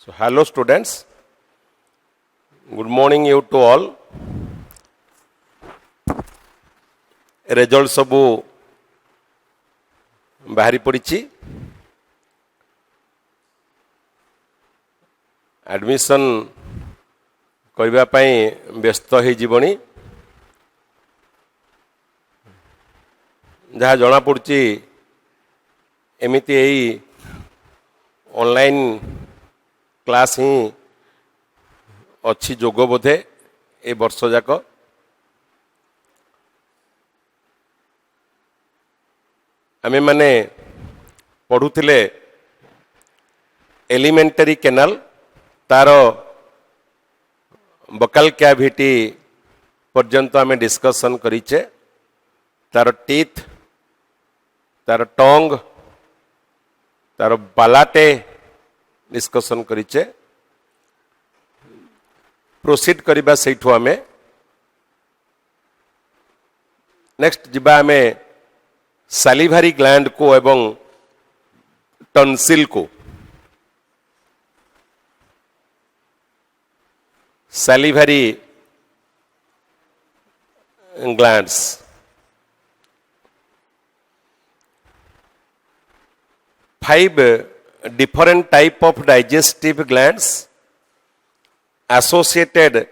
So, hello students, good morning you to all. Result सबू बाहरी पड़ी एडमिशन करबा पई व्यस्त हो जीवनी जहाँ जना पड़ी एमती यही ऑनलाइन क्लास ही अच्छी जोग बोधे ए वर्ष जाक आमे माने पढ़ुथिले एलिमेंटरी कैनाल तार बकाल कैविटी पर्यंत आमे डिस्कशन करिचे तार टीथ तार टंग तार बालाटे डिस्कशन करिचे प्रोसीड करिबा सेठु आमे नेक्स्ट जिबा आमे सालिभारी ग्लैंड को एवं टॉन्सिल को salivary glands five different type of digestive glands associated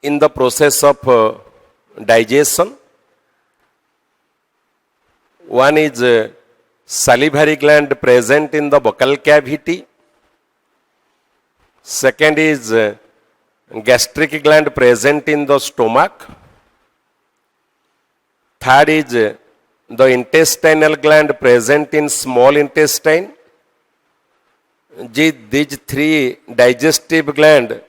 in the process of digestion. One is salivary gland present in the buccal cavity. Second is gastric gland present in the stomach. Third is the intestinal gland present in small intestine. These three digestive gland,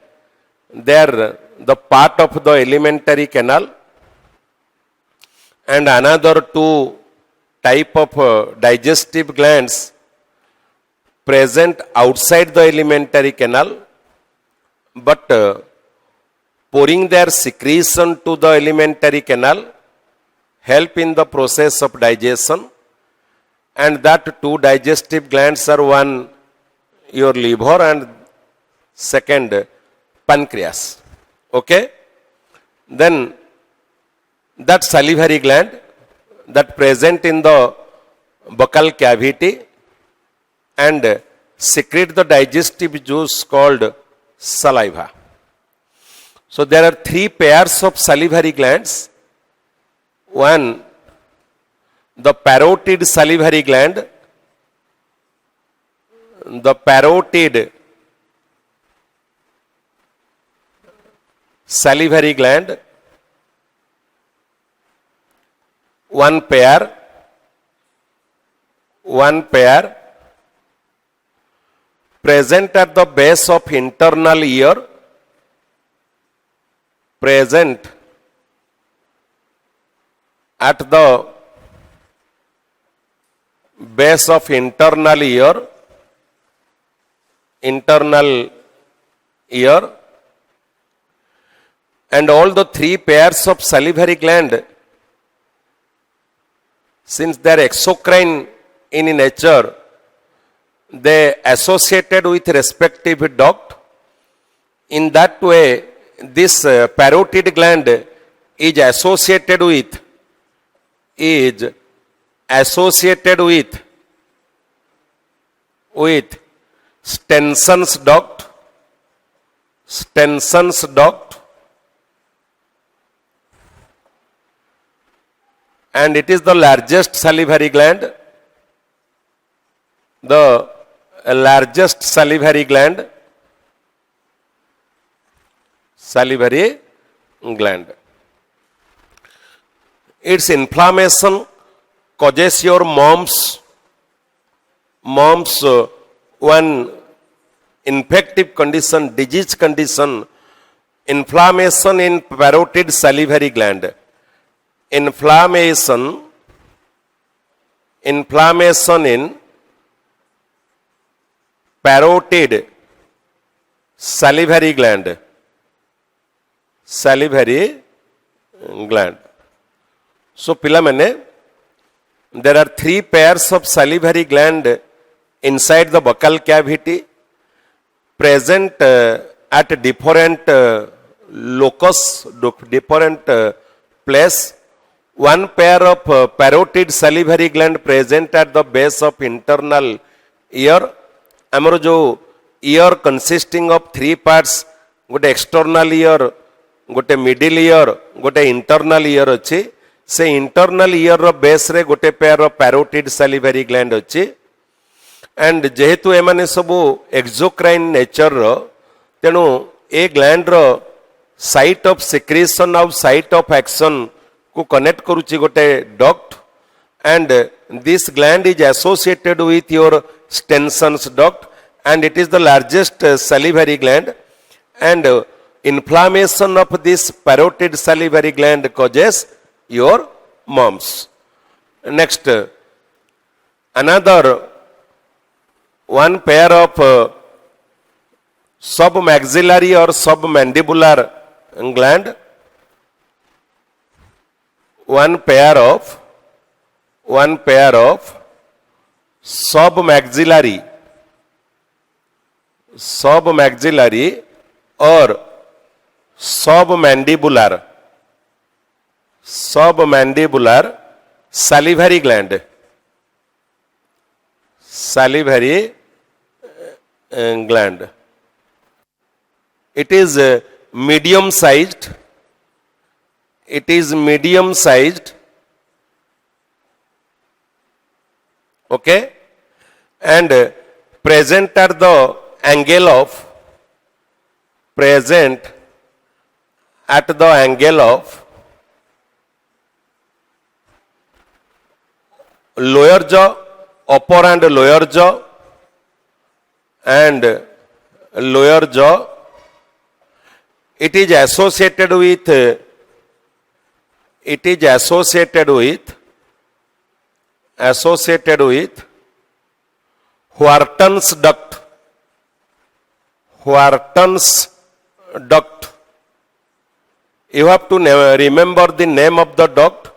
they are the part of the alimentary canal, and another two type of digestive glands present outside the alimentary canal, but pouring their secretion to the alimentary canal help in the process of digestion, and that two digestive glands are one your liver and second pancreas. Okay, then that salivary gland that present in the buccal cavity and secrete the digestive juice called saliva. So there are three pairs of salivary glands. One, the parotid salivary gland. The parotid salivary gland, one pair present at the base of internal ear, present at the base of internal ear, and all the three pairs of salivary gland, since they are exocrine in nature, they associated with respective duct. In that way, this parotid gland is associated with Stenson's duct, and it is the largest salivary gland. The largest salivary gland. Its inflammation causes your mom's one infective condition, disease condition, inflammation in parotid salivary gland. Inflammation in parotid salivary gland. So pila mane, there are three pairs of salivary gland inside the buccal cavity. present at different locus, different place. One pair of parotid salivary gland present at the base of internal ear. ଆମର ଯେଉଁ ear consisting of three parts, ଗୋଟେ external ear, ଗୋଟେ middle ear, ଗୋଟେ internal ear ଅଛି. ସେ internal ear ର base ରେ ଗୋଟେ pair of parotid salivary gland ଅଛି. and ଯେହେତୁ ଏମାନେ ସବୁ exocrine nature ର, ତେଣୁ ଏ gland ର site of secretion ଆଉ site of action को connect करुच्ची गोटे duct, and this gland is associated with your Stenson's duct, and it is the largest salivary gland, and inflammation of this parotid salivary gland causes your mumps. Next, another one pair of submaxillary or submandibular gland, one pair of submaxillary or submandibular salivary gland, it is medium sized, okay, and present at the angle of lower jaw, upper and lower jaw, and lower jaw. It is associated with Wharton's duct. You have to remember the name of the duct,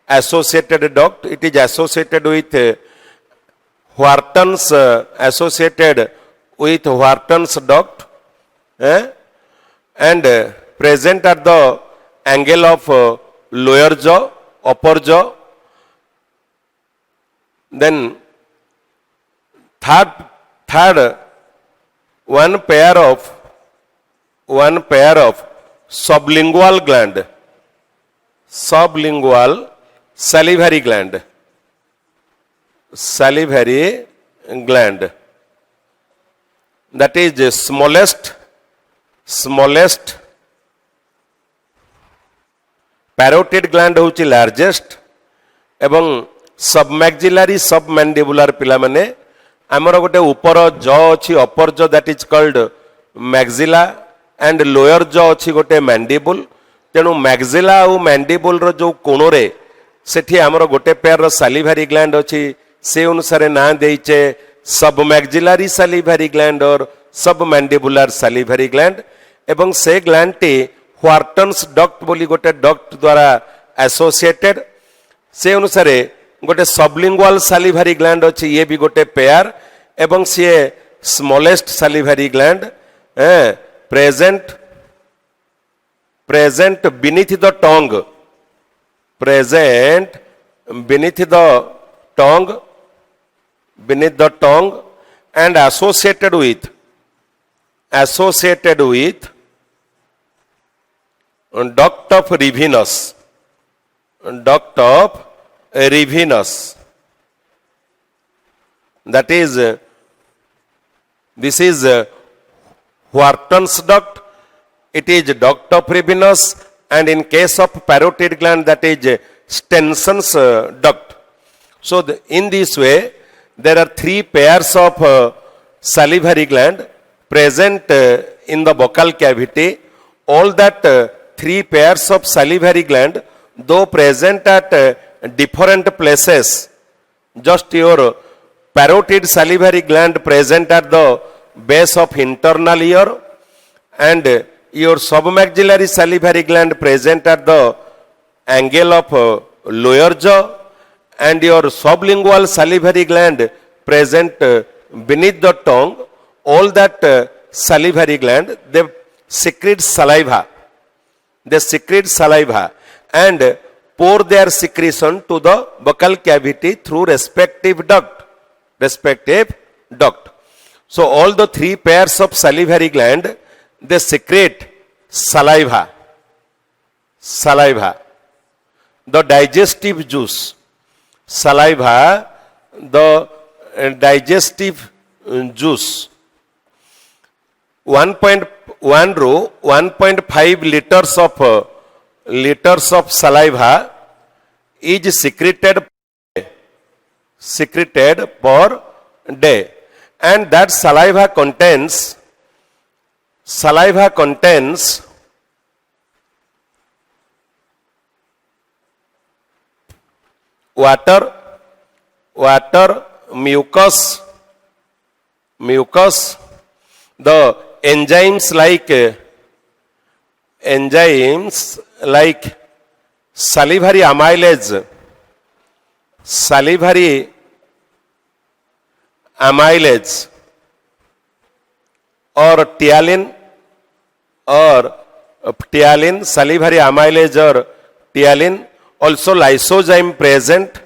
associated duct. It is associated with Wharton's duct, and present at the angle of lower jaw, upper jaw. Then third one pair of sublingual salivary gland, that is the smallest parotid gland होची largest, एवं submaxillary submandibular पिला माने आमर गोटे ऊपर jaw अच्छी अपर jaw, that is called maxilla, and lower jaw अच्छी गोटे मैंडिबुल. तेणु मैक्सिला और मैंडिबुल रो जो कोण रे सेठी आमर गोटे पेयर रो सालिभारी ग्लैंड अच्छी, से अनुसार ना देइचे सबमैक्सिलरी सालिभारी ग्लैंड और सबमैंडिबुलर सालिभारी ग्लैंड. एवं से ग्लैंड टी व्हार्टन्स डक्ट बोली गोटे डक्ट द्वारा एसोसिएटेड. से अनुसार गोटे सबलिंगुअल सालिभारी ग्लैंड अच्छी, ये भी गोटे पेयर, एवं C smallest salivary gland present beneath the tongue and associated with duct of Rivinus. That is, this is Wharton's duct. It is duct of Rivinus, and in case of parotid gland, that is Stenson's duct. So in this way, there are three pairs of salivary gland present in the buccal cavity. All that three pairs of salivary gland, though present at different places, just your parotid salivary gland present at the base of internal ear, and your submaxillary salivary gland present at the angle of lower jaw, and your sublingual salivary gland present beneath the tongue. All that salivary gland, they secrete saliva. They secrete saliva and pour their secretion to the buccal cavity through respective duct. Respective duct. So all the three pairs of salivary gland, they secrete saliva. Saliva. The digestive juice. Saliva, the digestive juice. 1.1 to 1.5 liters of saliva is secreted per day, and that saliva contains water, mucus, the enzymes like salivary amylase, or ptyalin, salivary amylase or ptyalin, also lysozyme present,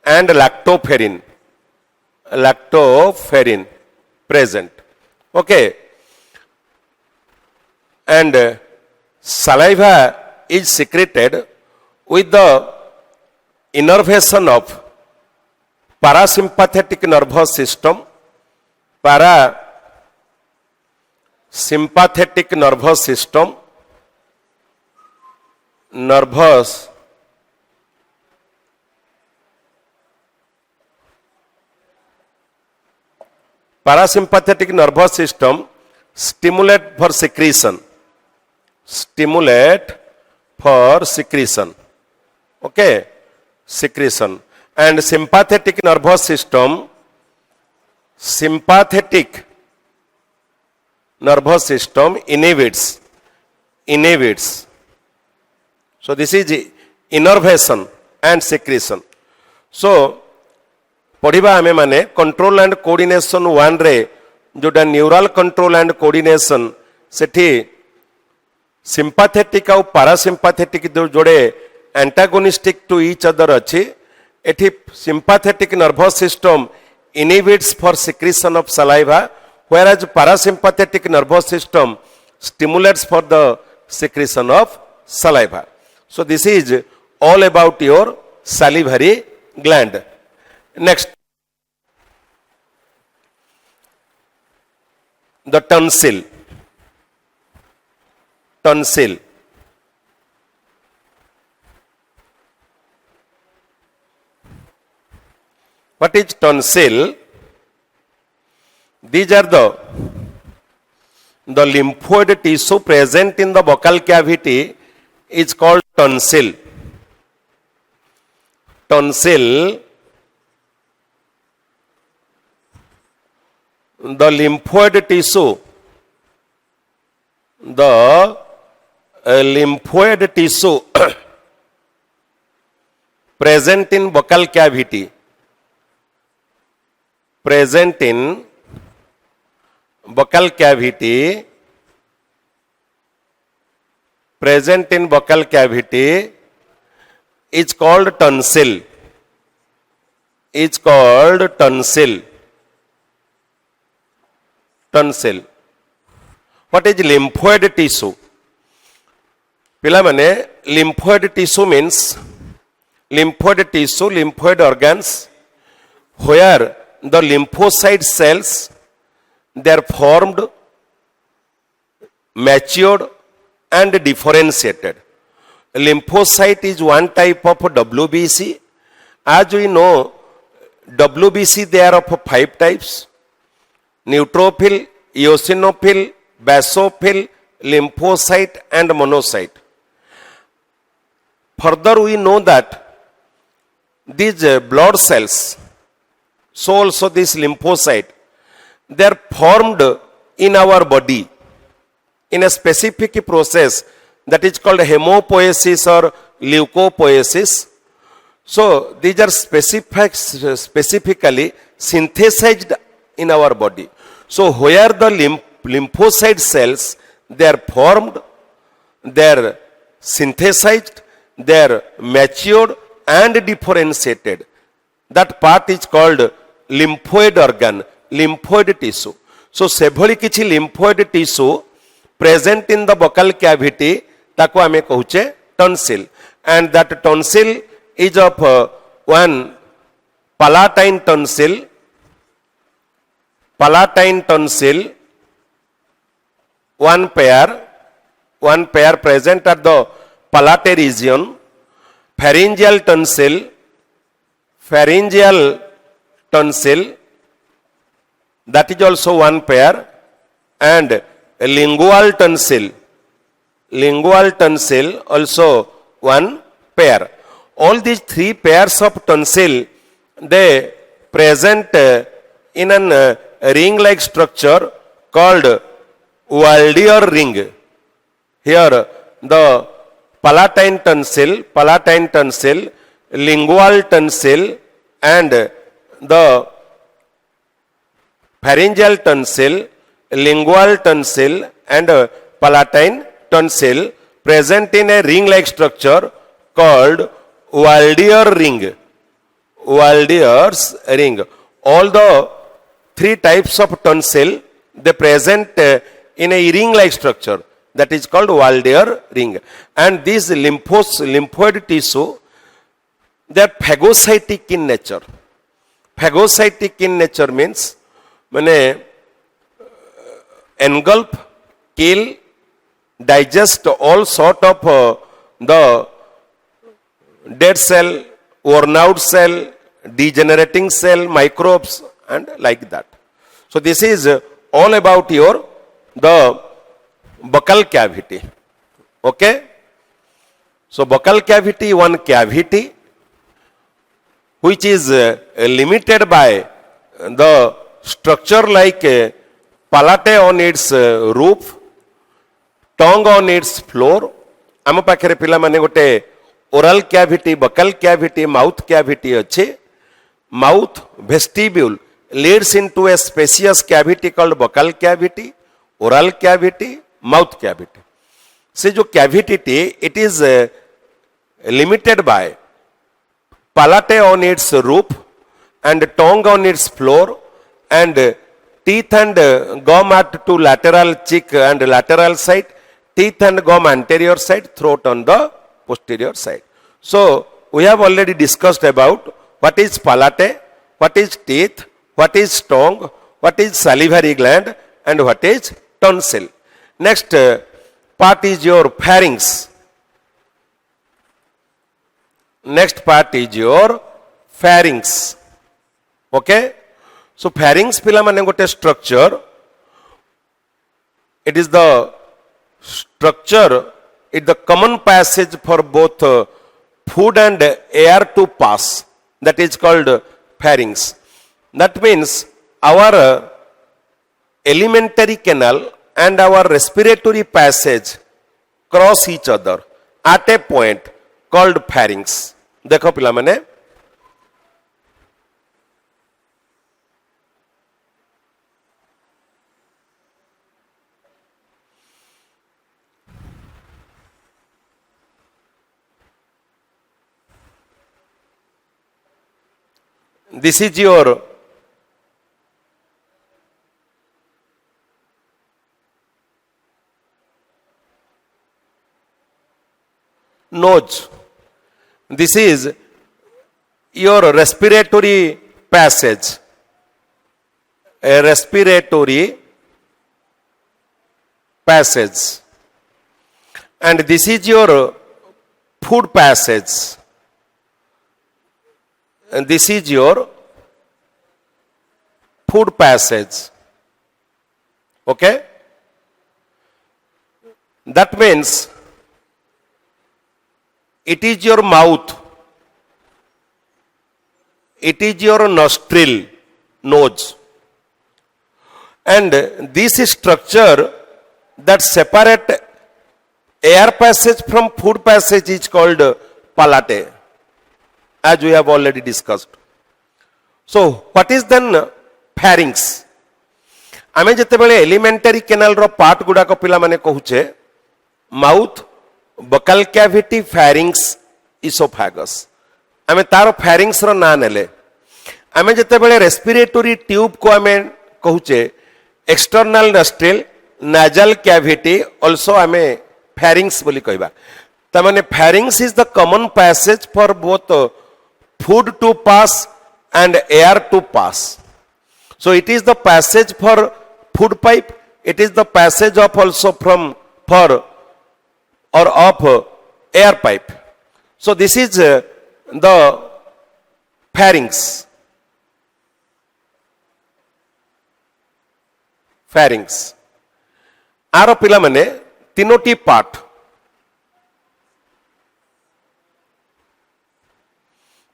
and lactoferrin present. Okay. And saliva is secreted with the innervation of parasympathetic nervous system, parasympathetic nervous system, parasympathetic nervous system stimulate for secretion. Okay, secretion. And sympathetic nervous system inhibits. So this is innervation and secretion. So पढ़िबा आमे माने control and coordination 1 रे जोटा neural control and coordination Sethi sympathetic और parasympathetic जोड़े antagonistic to each other अच्छी एठी sympathetic nervous system inhibits for secretion of saliva whereas parasympathetic nervous system stimulates for the secretion of saliva. So this is all about your salivary gland. Next, the tonsil. What is tonsil? These are the lymphoid tissue present in the buccal cavity is called tonsil. The lymphoid tissue present in buccal cavity is called tonsil. What is lymphoid tissue? पिला माने lymphoid tissue means lymphoid organs where the lymphocyte cells they are formed, matured and differentiated. Lymphocyte is one type of WBC. As we know, WBC they are of 5 types: neutrophil, eosinophil, basophil, lymphocyte and monocyte. Further we know that these blood cells, so also this lymphocyte, they are formed in our body in a specific process that is called hemopoiesis or leukopoiesis. So these are specifically synthesized in our body. So where the lymphocyte cells, they are formed, they are synthesized, they are matured and differentiated. That part is called lymphoid organ, lymphoid tissue. So सेभली किछि lymphoid tissue present in the buccal cavity ताको आमे कहूचे tonsil, and that tonsil is of one palatine tonsil, one pair present at the palatal region, pharyngeal tonsil, that is also one pair, and lingual tonsil also one pair. All these three pairs of tonsil, they present in an ring-like structure called Waldeyer ring. Here the palatine tonsil, lingual tonsil and the pharyngeal tonsil, lingual tonsil and palatine tonsil present in a ring-like structure called Waldeyer ring. Waldeyer's ring. All the three types of tonsil, they present in a ring-like structure, that is called Waldeyer ring. And these lymphoid tissue, they are phagocytic in nature. Phagocytic in nature means engulf, kill, digest all sort of the dead cell, worn out cell, degenerating cell, microbes and like that. So this is all about the buccal cavity. Okay? So buccal cavity, one cavity which is limited by the structure like palate on its roof, tongue on its floor. आम पाखे पिला माने गोटे oral cavity, buccal cavity, mouth cavity अच्छे. Mouth vestibule leads into a spacious cavity called buccal cavity, oral cavity, mouth cavity. से जो cavity T, it is limited by palate on its roof and tongue on its floor and teeth and gum at two lateral cheek and lateral side, teeth and gum anterior side, throat on the posterior side. So we have already discussed about what is palate, what is teeth, what is tongue, what is salivary gland and what is tonsil. Next part is your pharynx. Next part is your pharynx. Okay? So pharynx pila mane gote structure. It is the structure, it is the common passage for both food and air to pass. That is called pharynx. That means our alimentary canal and our respiratory passage cross each other at a point called pharynx. देखो पिला माने this is your nose. This is your respiratory passage. A respiratory passage. And this is your food passage. And this is your food passage. Okay? That means it is your mouth, it is your nostril, nose. And this structure that separate air passage from food passage is called palate, as we have already discussed. So what is then ଫ୍ୟାରିଂସ୍ आमे जेतेबेले elementary canal रो part गुडाक पिला माने कहूचे mouth बकाल cavity फैरिंग्स oesophagus आमे तारो फैरिंग्स रो ना नेले आमे जेतेबेले respiratory tube को आमे कहूचे external nostril nasal cavity also आमे फैरिंग्स बोली कहबा त माने pharynx is the common passage for both food to pass and air to pass so it is the passage for food pipe, it is the passage of also from for or of air pipe. So this is the pharynx. Pharynx. आरो पिला माने तीनोटी part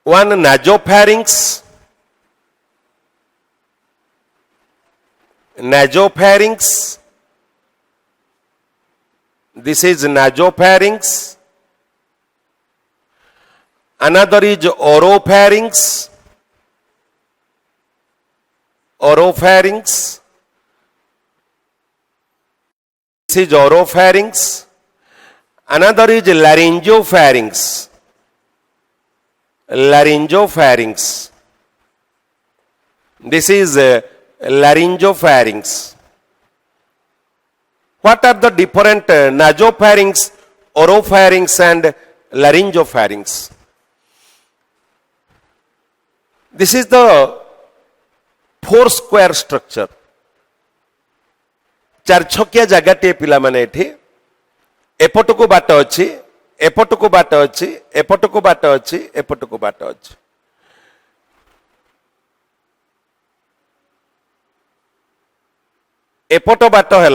one nasopharynx, nasopharynx, this is nasopharynx, another is oropharynx, oropharynx, this is oropharynx, another is laryngopharynx, laryngopharynx, this is laryngopharynx. What are the different nasopharynx, oropharynx and laryngopharynx? This is the four square structure. चार छकिया जगह पिला माने एठी एपटको बाट अछि एपटको बाट अछि एपटको बाट अछि एपटको बाट अछि एपट बाट है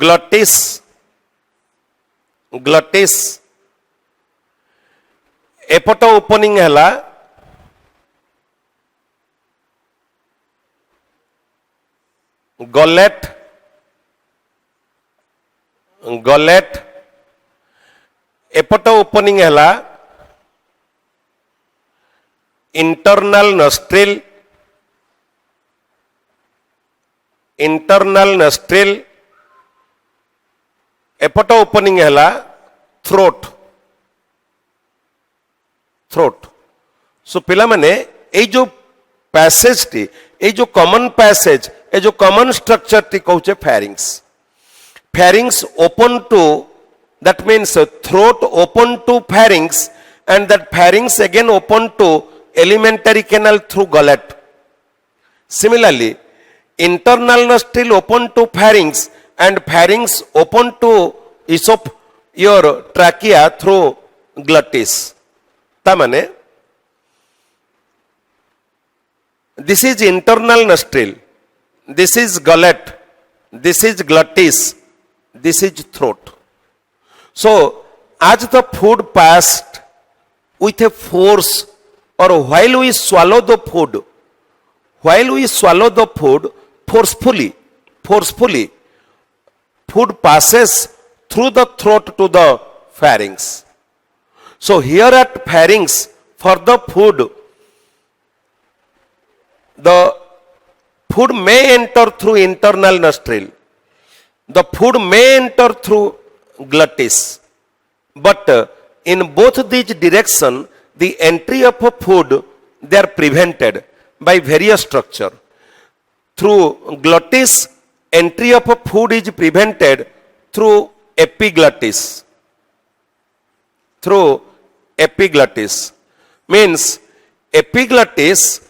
ग्लटिस ग्लटिस एपट ओपनिंग है गलेट गलेट एपट ओपनिंग है इंटरनल नस्ट्रिल इंटरनल नस्ट्रिल एपट ओपनिंग है थ्रोट थ्रोट सो पिला माने ए जो पैसेज टी ए जो कॉमन पैसेज ए जो कॉमन स्ट्रक्चर टी कहूचे pharynx pharynx open to that means throat open to pharynx and that pharynx again open to elementary canal through gullet. Similarly, internal nostril open to pharynx and pharynx open to your trachea through glottis. Tamane, this is internal nostril, this is gullet, this is glottis, this is throat. So, as the food passed with a force, or while we swallow the food forcefully, food passes through the throat to the pharynx. So here at pharynx, for the food may enter through internal nostril, the food may enter through glottis, but in both these directions, the entry of a food, they are prevented by various structure. Through glottis, entry of a food is prevented through epiglottis. Through epiglottis. Means epiglottis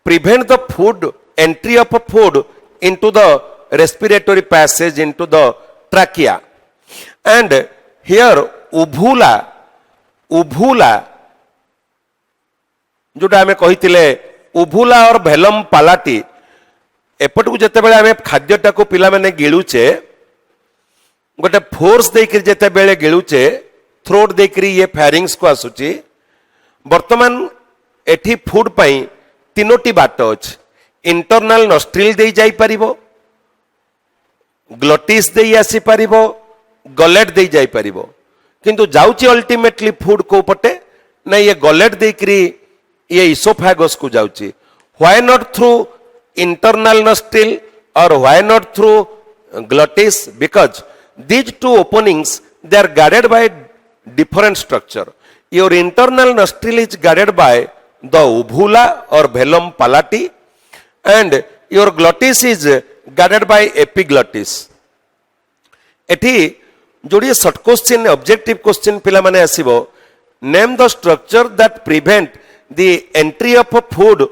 prevent the food, entry of a food into the respiratory passage, into the trachea. And here उभूला जोटा आमे कहितिले उभूला और भेलम पालाटी एपट को जते बेले आमे खाद्यटा को पिला माने गिळुचे गोटे फोर्स देकर जते बेले गिळुचे थ्रोट देकर ये फैरिंग्स को आसुची वर्तमान एठी फूड पई तीनोटी बाट अछि इंटरनल नॉस्ट्रिल दे जाई परिबो ग्लॉटिस दे आसी परिबो गलेट दे जाई परिबो किंतु जाउची अल्टीमेटली फूड को पटे ना ये गलेट देकरी ये इसोफेगस को जाउची. Why not through internal nostril or why not through glottis? Because these two openings, they are guarded by different structure. Your internal nostril is guarded by the uvula or velum palati, and your glottis is guarded by epiglottis. एठी जोड़ी short question objective question पिला माने आसीबो. Name the structure that prevent the entry of food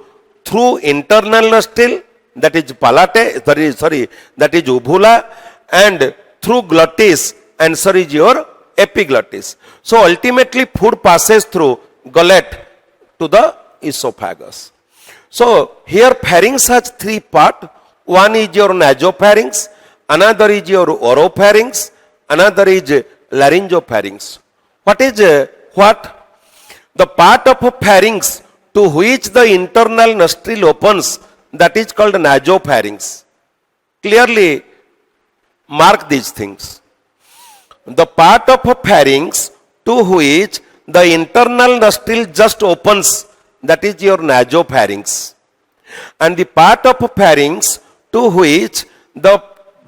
through internal nostril, that is palate, sorry, that is uvula, and through glottis, answer is your epiglottis. So ultimately food passes through gullet to the esophagus. So here pharynx has three parts. One is your nasopharynx, another is your oropharynx, another is laryngopharynx. What is what? The part of pharynx to which the internal nostril opens, that is called nasopharynx. Clearly mark these things. The part of pharynx to which the internal nostril just opens, that is your nasopharynx. And the part of pharynx to which the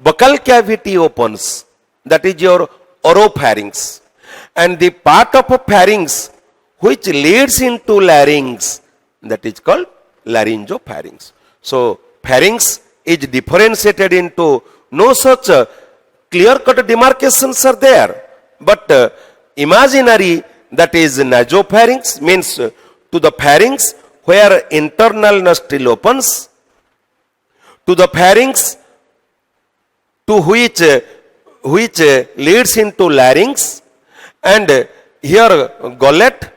buccal cavity opens, that is your oropharynx. And the part of pharynx which leads into larynx, that is called laryngopharynx. So pharynx is differentiated into no such clear-cut demarcations are there, but imaginary, that is nasopharynx, means to the pharynx where internal nostril opens, to the pharynx to which leads into larynx, and here gullet,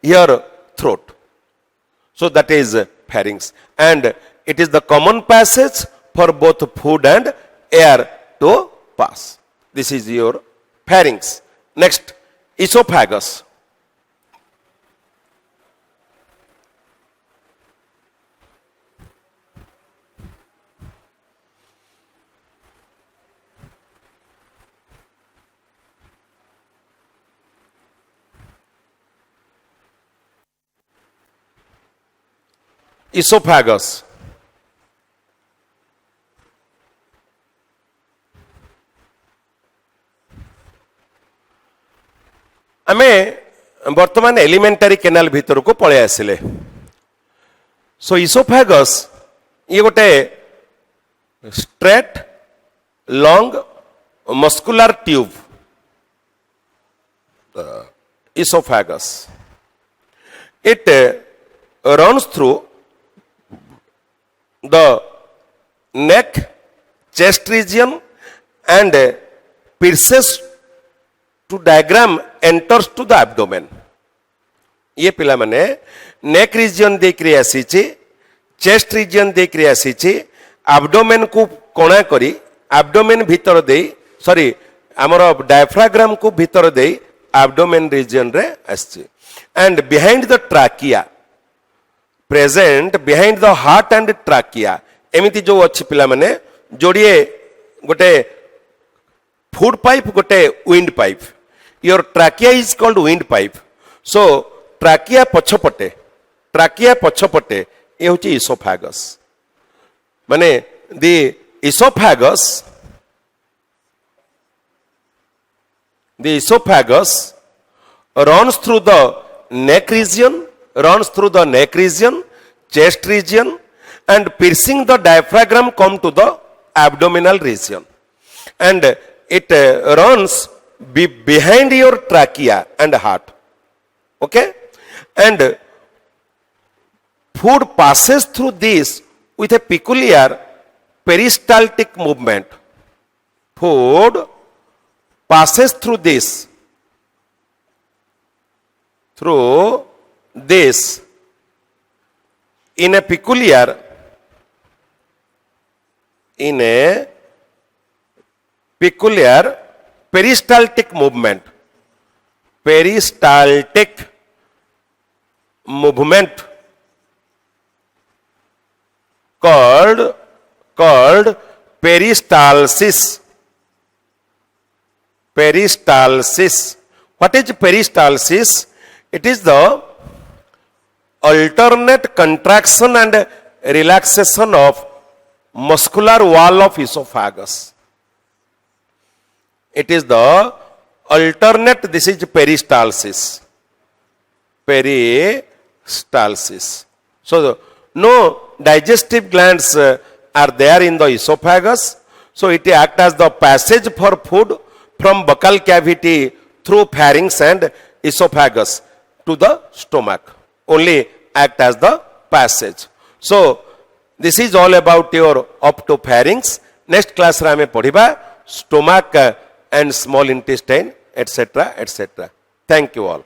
here throat. So that is pharynx, and it is the common passage for both food and air to pass. This is your pharynx. Next, esophagus. Esophagus. आमे वर्तमान elementary canal भीतर को पळे आसिले. सो oesophagus ये गोटे straight long muscular tube. Esophagus, it runs through the neck, chest region, and pierces to diaphragm, enters to the abdomen. ये पिला माने नेक रीजन देखिए आसी, चेस्ट रीजन देखिए आसी, एब्डोमेन को कोणा करी एब्डोमेन भीतर दे, सॉरी आमर डायफ्राग्राम को भीतर दे एब्डोमेन रीजन रे आसी. And behind the trachea, present behind the heart and trachea, एमिति जो अच्छी पिला माने जोड़िए गोटे फूड पाइप, गोटे wind pipe. Your trachea is called wind pipe. So trachea पछपटे ये हूँ इसोफेगस. माने the oesophagus runs through the neck region, chest region, and piercing the diaphragm come to the abdominal region, and it runs behind your trachea and heart. Okay, and food passes through this with a peculiar peristaltic movement. Food passes through this in a peculiar peristaltic movement called peristalsis. What is peristalsis? It is the alternate contraction and relaxation of muscular wall of esophagus. It is the alternate, this is peristalsis. Peristalsis. So no digestive glands are there in the esophagus. So it acts as the passage for food from buccal cavity through pharynx and esophagus to the stomach. Only act as the passage. So this is all about your optopharynx. Next class रे हमें पढ़िबा stomach and small intestine etc etc. Thank you all.